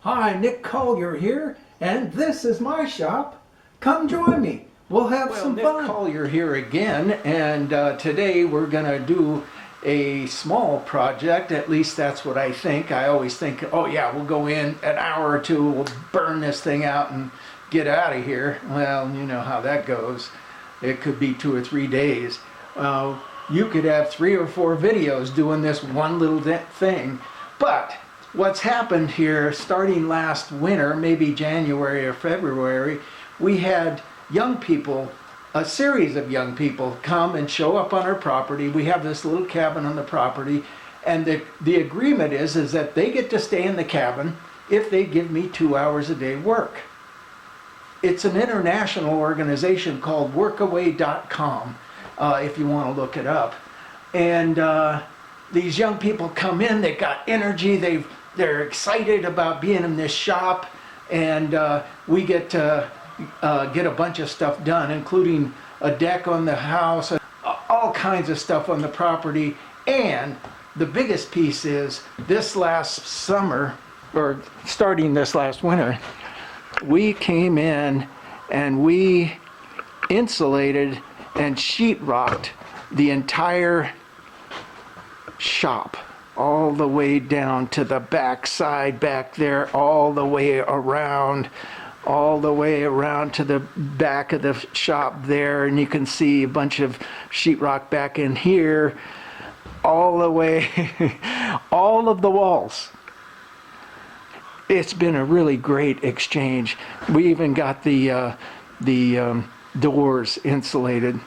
Hi, Nick Collier here, and this is my shop. Come join me. We'll have some fun. Nick Collier here again, and today we're going to do a small project. At least that's what I think. I always think, oh yeah, we'll go in an hour or two, we'll burn this thing out and get out of here. Well, you know how that goes. It could be 2 or 3 days. You could have 3 or 4 videos doing this one little thing. But what's happened here, starting last winter, maybe January or February, we had young people, a series of young people, come and show up on our property. We have this little cabin on the property, and the agreement is that they get to stay in the cabin if they give me 2 hours a day work. It's an international organization called workaway.com, if you want to look it up. And these young people come in, they've got energy, they're excited about being in this shop, and we get to get a bunch of stuff done, including a deck on the house, all kinds of stuff on the property. And the biggest piece is this last summer, or starting this last winter, we came in and we insulated and sheetrocked the entire shop, all the way down to the back side back there, all the way around to the back of the shop there, and you can see a bunch of sheetrock back in here, all the way, all of the walls. It's been a really great exchange. We even got the doors insulated.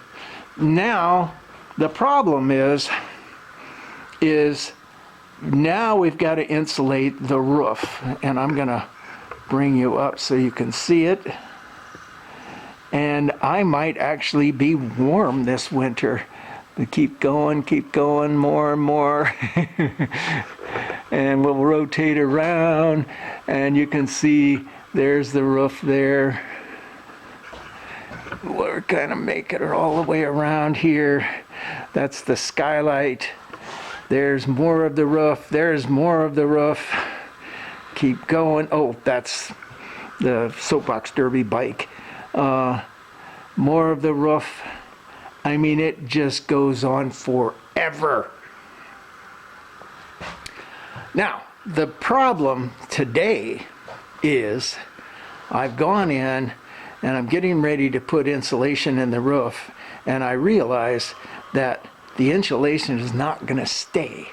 Now the problem is now we've got to insulate the roof, and I'm gonna bring you up so you can see it. And I might actually be warm this winter. Keep going, more and more. And we'll rotate around, and you can see there's the roof there. We're kind of making it all the way around here. That's the skylight. There's more of the roof. There's more of the roof. Keep going. Oh, that's the soapbox derby bike. More of the roof. I mean, it just goes on forever. Now, the problem today is I've gone in and I'm getting ready to put insulation in the roof, and I realize that the insulation is not going to stay.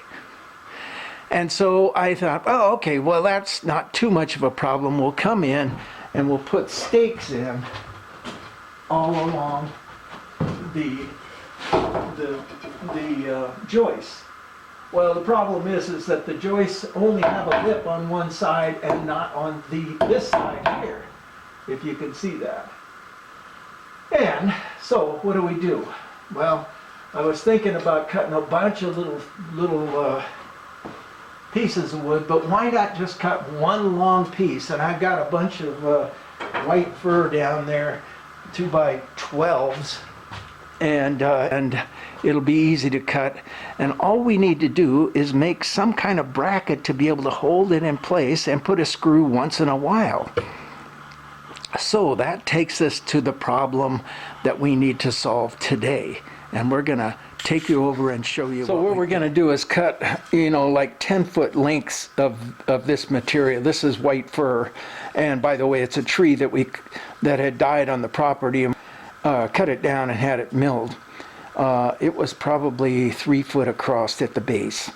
And so I thought, oh, okay, well, that's not too much of a problem. We'll come in and we'll put stakes in all along the joists. Well, the problem is that the joists only have a lip on one side and not on this side here, if you can see that. And so what do? Well, I was thinking about cutting a bunch of little pieces of wood, but why not just cut one long piece? And I've got a bunch of white fir down there, 2x12s, and it'll be easy to cut. And all we need to do is make some kind of bracket to be able to hold it in place and put a screw once in a while. So that takes us to the problem that we need to solve today. And we're going to take you over and show you. So what we're going to do is cut, like 10-foot lengths of this material. This is white fir, and by the way, it's a tree that had died on the property. Cut it down and had it milled. It was probably 3 foot across at the base,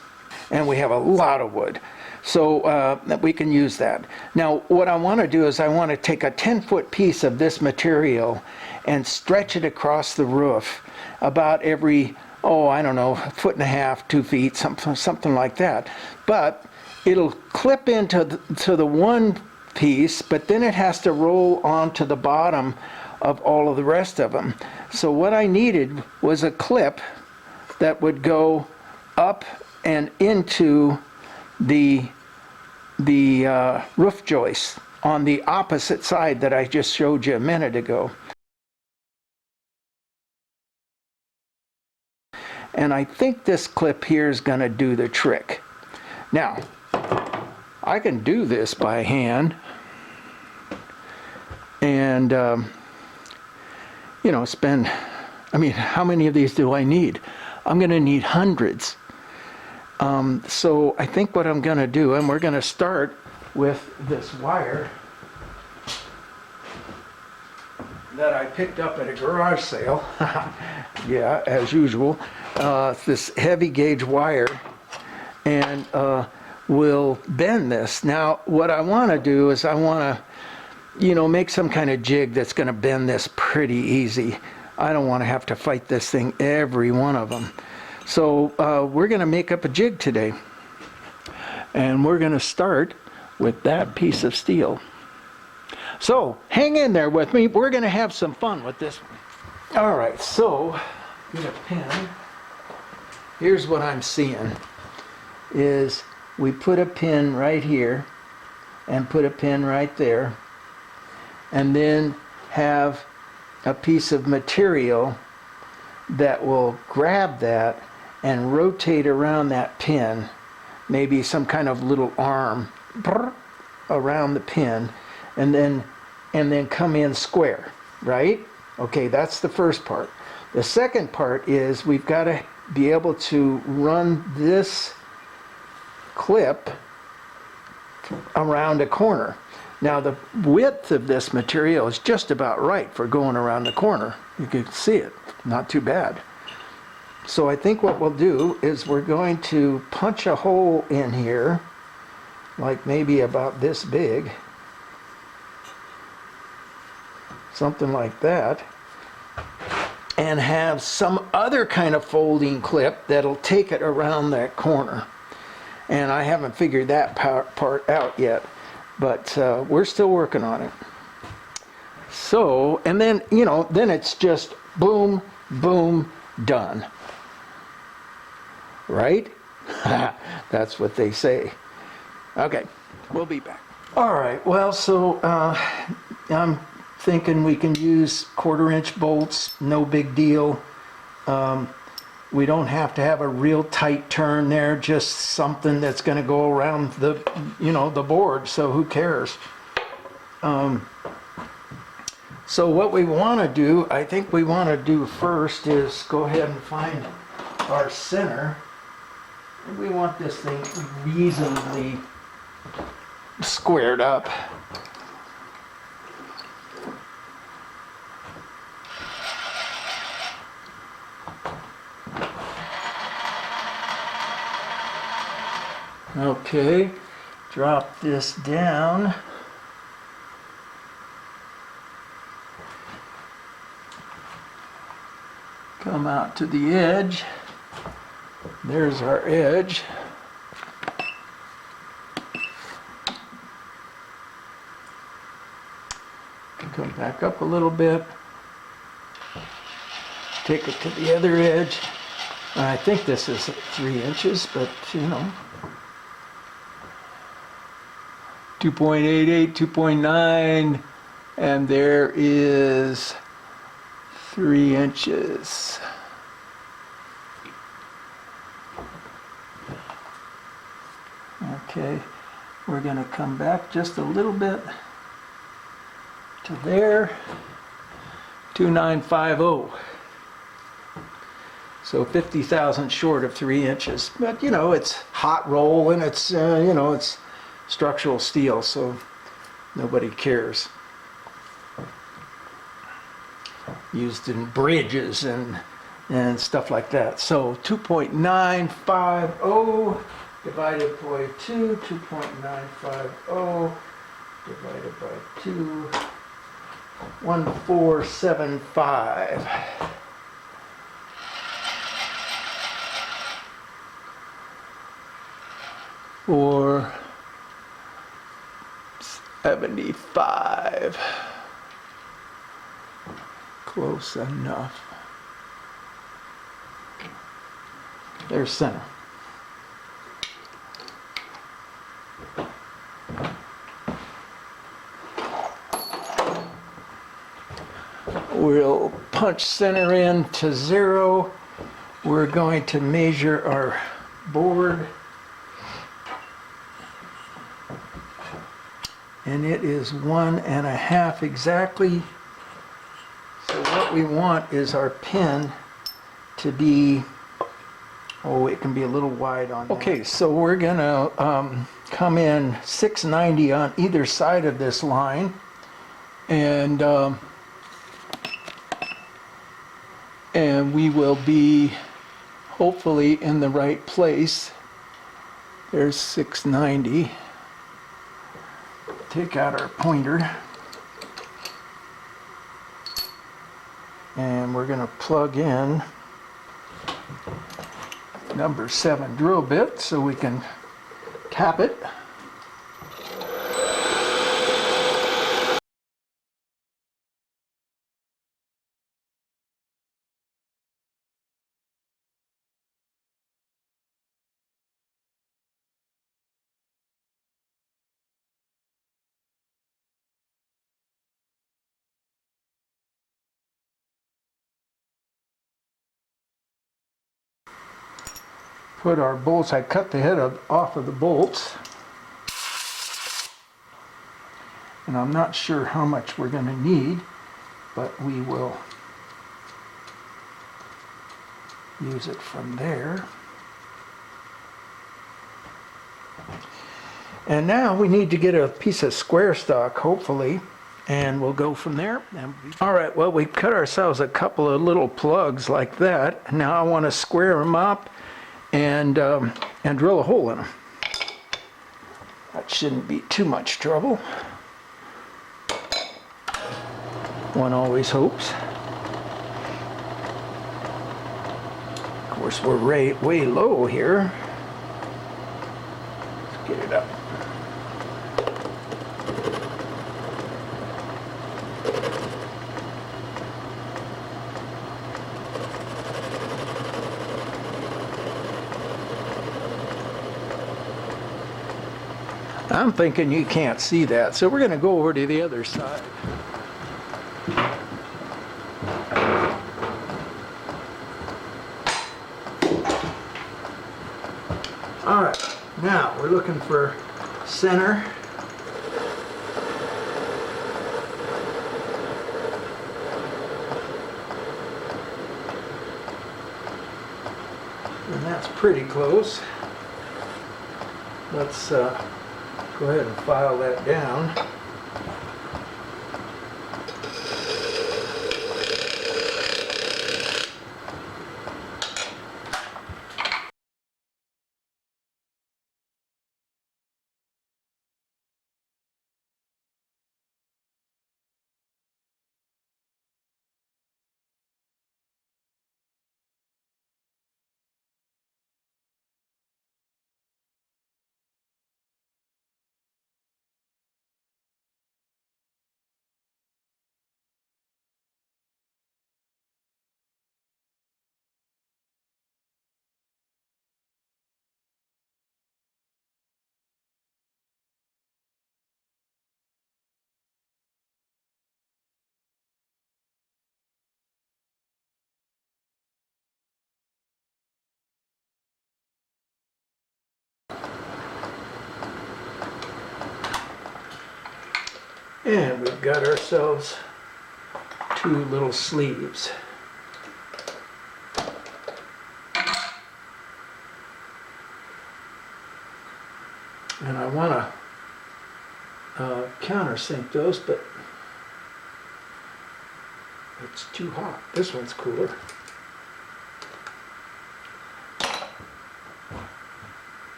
and we have a lot of wood, so we can use that. Now what I want to do is I want to take a 10-foot piece of this material and stretch it across the roof about every, I don't know, 1.5 2 feet, something like that. But it'll clip into the one piece, but then it has to roll onto the bottom of all of the rest of them. So what I needed was a clip that would go up and into the roof joist on the opposite side that I just showed you a minute ago. And I think this clip here is going to do the trick. Now, I can do this by hand and, you know, spend, I mean, how many of these do I need? I'm going to need hundreds. So I think what I'm going to do, and we're going to start with this wire that I picked up at a garage sale. Yeah, as usual. It's this heavy gauge wire, and we'll bend this. Now, what I want to do is I want to, you know, make some kind of jig that's going to bend this pretty easy. I don't want to have to fight this thing every one of them. So we're going to make up a jig today. And we're going to start with that piece of steel. So hang in there with me. We're going to have some fun with this one. All right, so get a pen. Here's what I'm seeing is we put a pin right here and put a pin right there, and then have a piece of material that will grab that and rotate around that pin, maybe some kind of little arm around the pin, and then come in square, right? Okay, that's the first part. The second part is we've got to be able to run this clip around a corner. Now the width of this material is just about right for going around the corner. You can see it, not too bad. So I think what we'll do is we're going to punch a hole in here, like maybe about this big, something like that, and have some other kind of folding clip that'll take it around that corner. And I haven't figured that part out yet, but we're still working on it. So, and then, you know, then it's just boom, boom, done. Right? That's what they say. Okay, we'll be back. All right, well, so I'm thinking we can use 1/4-inch bolts, no big deal. We don't have to have a real tight turn there, just something that's going to go around the, you know, the board, so who cares? So what we want to do, I think we want to do first is go ahead and find our center. We want this thing reasonably squared up. Okay, drop this down. Come out to the edge. There's our edge. Come back up a little bit. Take it to the other edge. I think this is 3 inches, but you know. 2.88, 2.9, and there is 3 inches. Okay, we're going to come back just a little bit to there, 2950. So 50 thousandths short of 3 inches. But you know, it's hot roll and it's, you know, it's structural steel, so nobody cares. Used in bridges and stuff like that. So 2.950 divided by 2, 2.950 divided by 2, 1475. Or 75. Close enough. There's center. We'll punch center in to 0. We're going to measure our board. and it is 1.5 exactly. So what we want is our pin to be, oh, it can be a little wide on that. Okay, so we're gonna come in 690 on either side of this line, and we will be hopefully in the right place. There's 690. Take out our pointer, and we're going to plug in number 7 drill bit so we can tap it. Put our bolts, I cut the head off of the bolts, and I'm not sure how much we're going to need, but we will use it from there. And now we need to get a piece of square stock, hopefully, and we'll go from there. All right, well, we cut ourselves a couple of little plugs like that. Now I want to square them up and drill a hole in them. That shouldn't be too much trouble. One always hopes. Of course, we're way low here. Let's get it up. I'm thinking you can't see that, so we're going to go over to the other side. All right, now we're looking for center. And that's pretty close. Let's go ahead and file that down. And we've got ourselves 2 little sleeves. And I want to countersink those, but it's too hot. This one's cooler.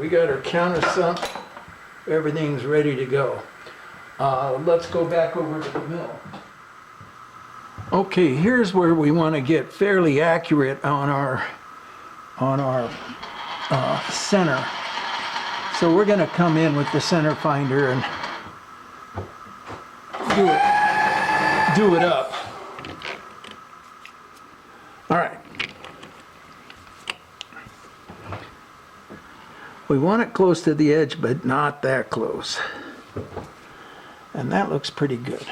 We got our countersunk, everything's ready to go. Let's go back over to the mill. Okay, here's where we want to get fairly accurate on our center. So we're going to come in with the center finder and do it up. All right. We want it close to the edge, but not that close. And that looks pretty good.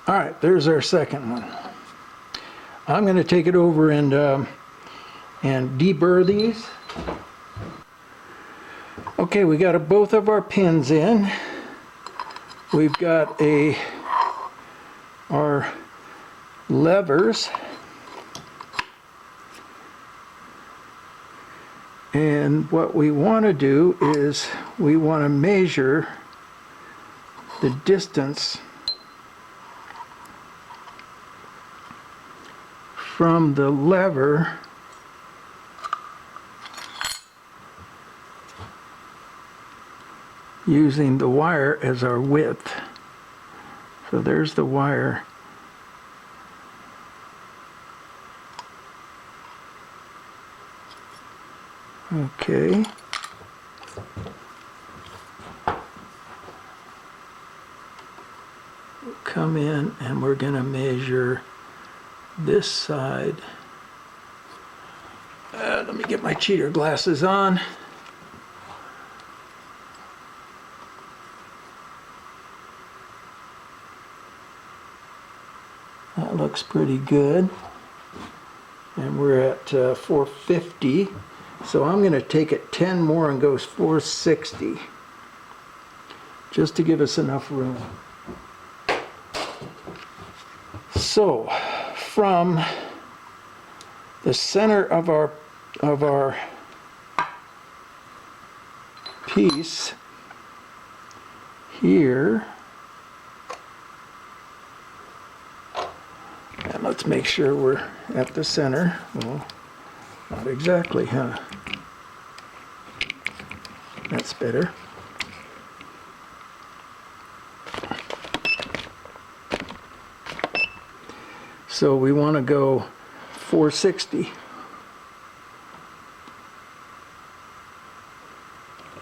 All right, there's our second one. I'm going to take it over and deburr these. Okay, we got both of our pins in. We've got our levers. And what we want to do is we want to measure the distance from the lever using the wire as our width. So there's the wire. Okay. We'll come in and we're going to measure this side. Let me get my cheater glasses on. That looks pretty good. And we're at 450. So I'm going to take it 10 more and go 460. Just to give us enough room. So from the center of our piece here, and let's make sure we're at the center. Well, not exactly, huh? That's better. So we want to go 460.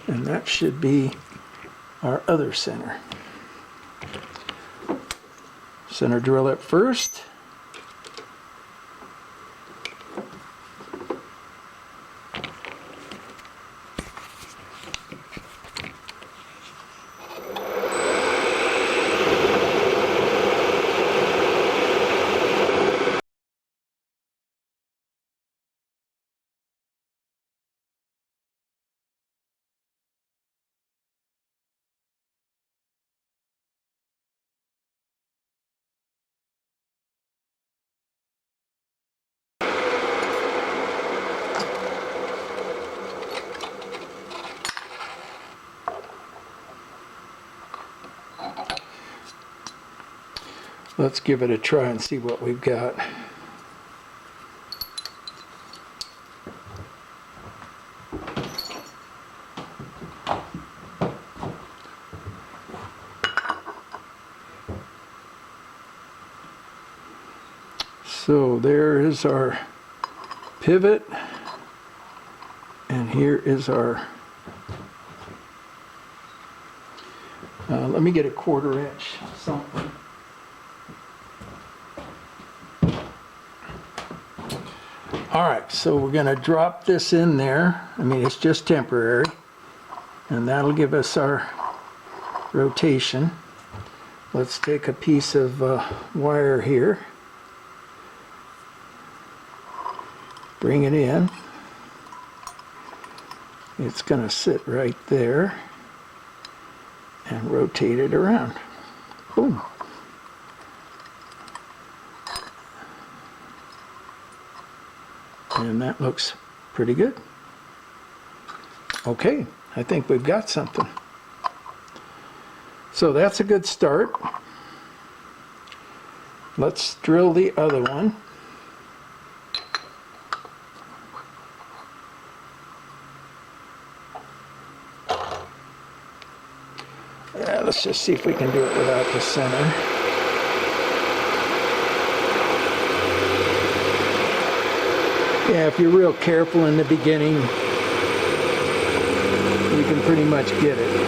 And that should be our other center. Center drill it first. Let's give it a try and see what we've got. So there is our pivot, and here is our, let me get a 1/4 inch something. All right, so we're going to drop this in there. I mean, it's just temporary, and that'll give us our rotation. Let's take a piece of wire here, bring it in. It's going to sit right there and rotate it around. Boom. And that looks pretty good. Okay, I think we've got something. So that's a good start. Let's drill the other one. Yeah, let's just see if we can do it without the center. Yeah, if you're real careful in the beginning, you can pretty much get it.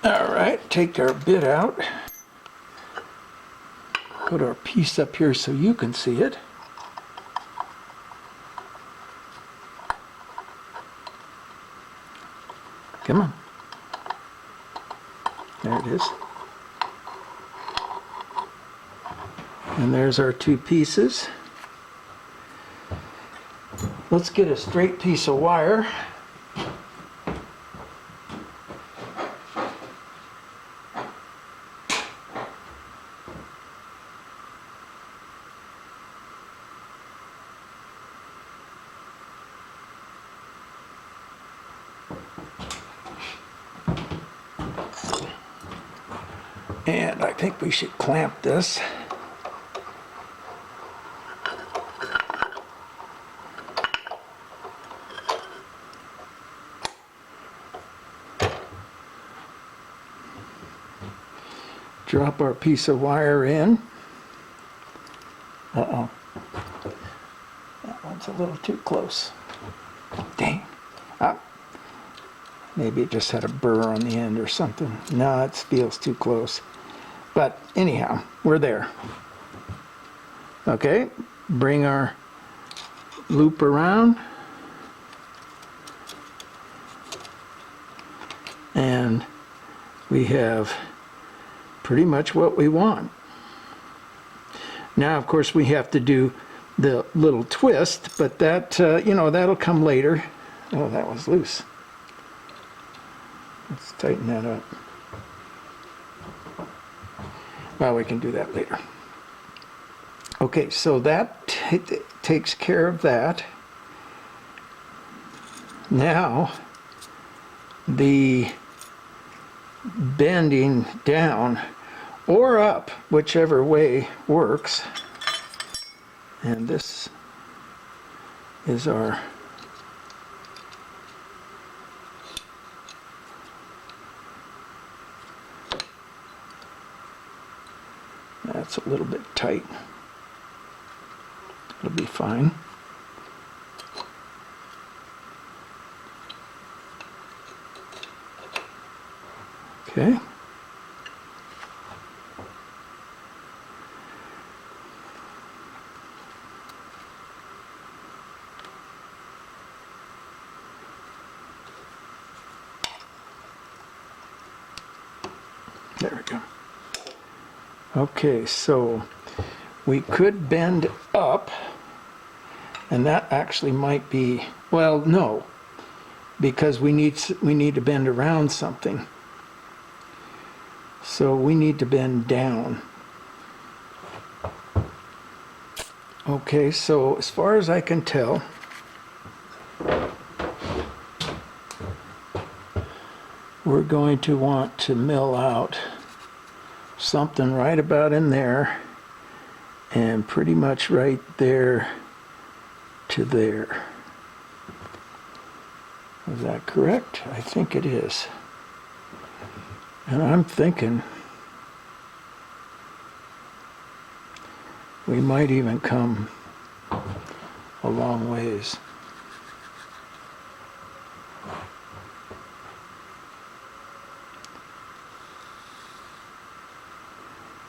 All right, take our bit out. Put our piece up here so you can see it. Come on. There it is. And there's our two pieces. Let's get a straight piece of wire. And I think we should clamp this. Drop our piece of wire in. Uh-oh. That one's a little too close. Dang. Ah. Maybe it just had a burr on the end or something. No, it feels too close. But anyhow, we're there. Okay, bring our loop around. And we have pretty much what we want. Now, of course, we have to do the little twist, but that, you know, that'll come later. Oh, that was loose. Let's tighten that up. Well, we can do that later. Okay, so that takes care of that. Now, the bending down or up, whichever way works. And this is our that's a little bit tight. It'll be fine. Okay. There we go. Okay, so we could bend up, and that actually might be, well, no, because we need to bend around something. So we need to bend down. Okay, so as far as I can tell, we're going to want to mill out something right about in there, and pretty much right there to there. Is that correct? I think it is. And I'm thinking we might even come a long ways.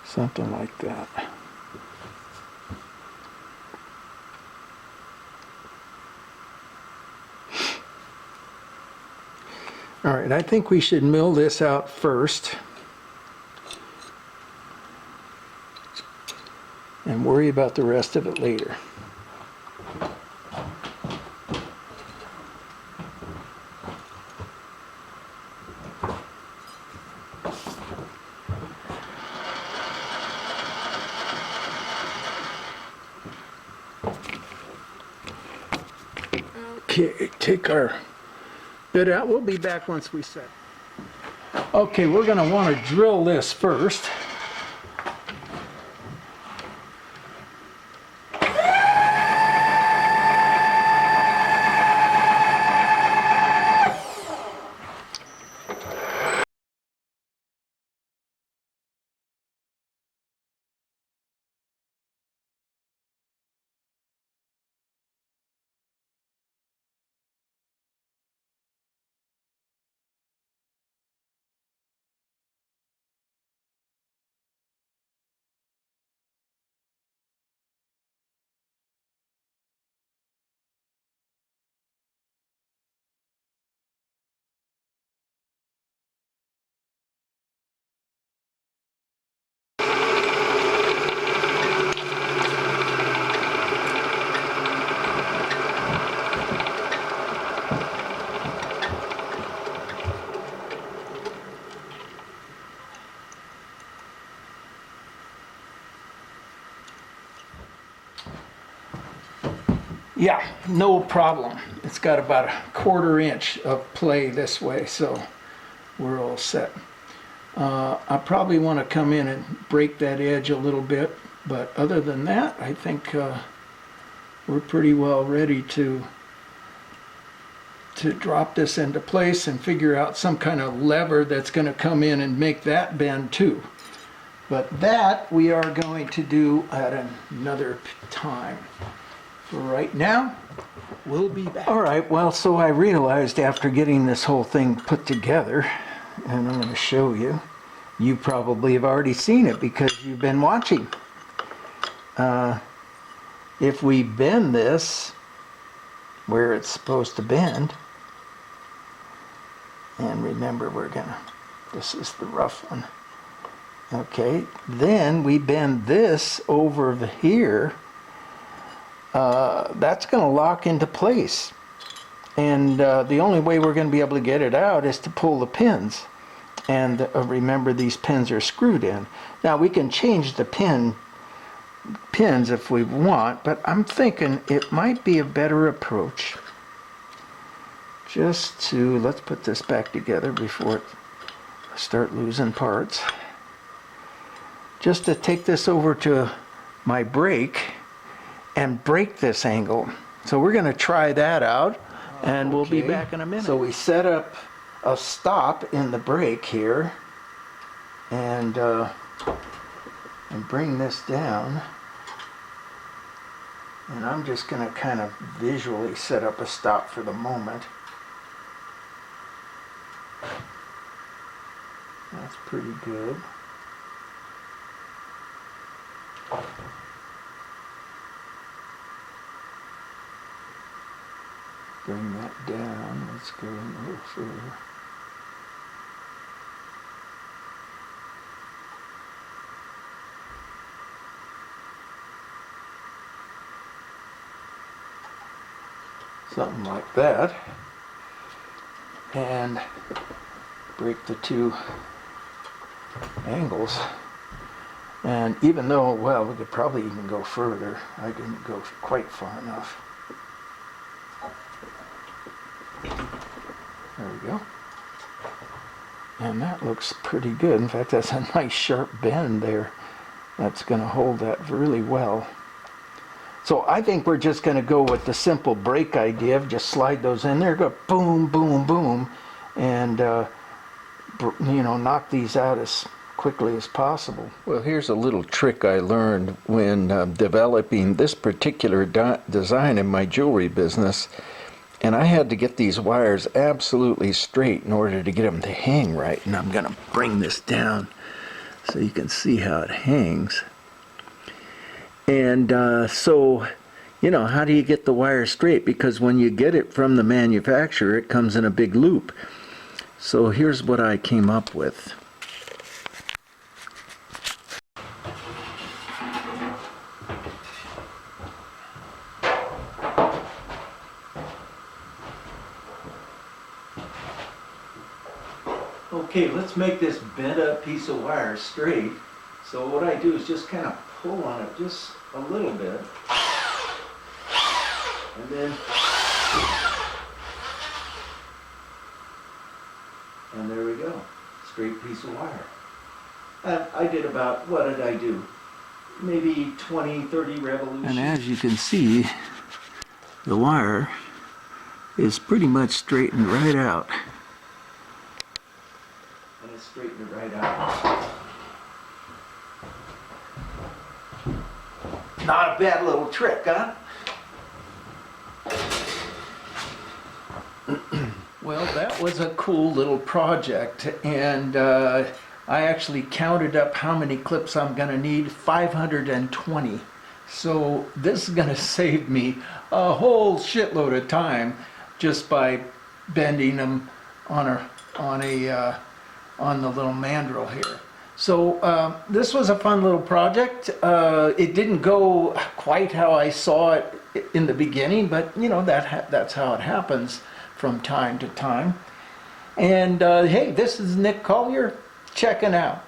Something like that. All right, I think we should mill this out first and worry about the rest of it later. Okay, take our bit out. We'll be back once we set. Okay, we're going to want to drill this first. Yeah, no problem. It's got about 1/4 inch of play this way, so we're all set. I probably want to come in and break that edge a little bit, but other than that, I think we're pretty well ready to drop this into place and figure out some kind of lever that's going to come in and make that bend too. But that we are going to do at another time. For right now, we'll be back. All right, well, so I realized after getting this whole thing put together, and I'm going to show you, you probably have already seen it because you've been watching. If we bend this where it's supposed to bend, and remember this is the rough one. Okay, then we bend this over here. That's going to lock into place, and the only way we're going to be able to get it out is to pull the pins, and remember these pins are screwed in. Now we can change the pins if we want, but I'm thinking it might be a better approach just to, let's put this back together before it start losing parts, just to take this over to my brake and break this angle. So we're going to try that out, and we'll be back in a minute. So we set up a stop in the brake here, and bring this down. And I'm just going to kind of visually set up a stop for the moment. That's pretty good. Bring that down. Let's go a little further. Something like that. And break the two angles. And even though, well, we could probably even go further, I didn't go quite far enough. There we go. And that looks pretty good. In fact, that's a nice sharp bend there. That's going to hold that really well. So I think we're just going to go with the simple brake idea of just slide those in there, go boom, boom, boom, and knock these out as quickly as possible. Well, here's a little trick I learned when developing this particular design in my jewelry business, and I had to get these wires absolutely straight in order to get them to hang right. And I'm going to bring this down so you can see how it hangs. And so, how do you get the wire straight? Because when you get it from the manufacturer, it comes in a big loop. So here's what I came up with. Okay, let's make this bent up piece of wire straight. So what I do is just kind of pull on it just a little bit. And then, and there we go, straight piece of wire. And I did about, what did I do? Maybe 20, 30 revolutions. And as you can see, the wire is pretty much straightened right out. And it's straightened right out. Not a bad little trick, huh? Well, that was a cool little project, and I actually counted up how many clips I'm going to need, 520. So this is going to save me a whole shitload of time just by bending them on the little mandrel here. So this was a fun little project. It didn't go quite how I saw it in the beginning, but that's how it happens from time to time. And hey, this is Nick Collier checking out.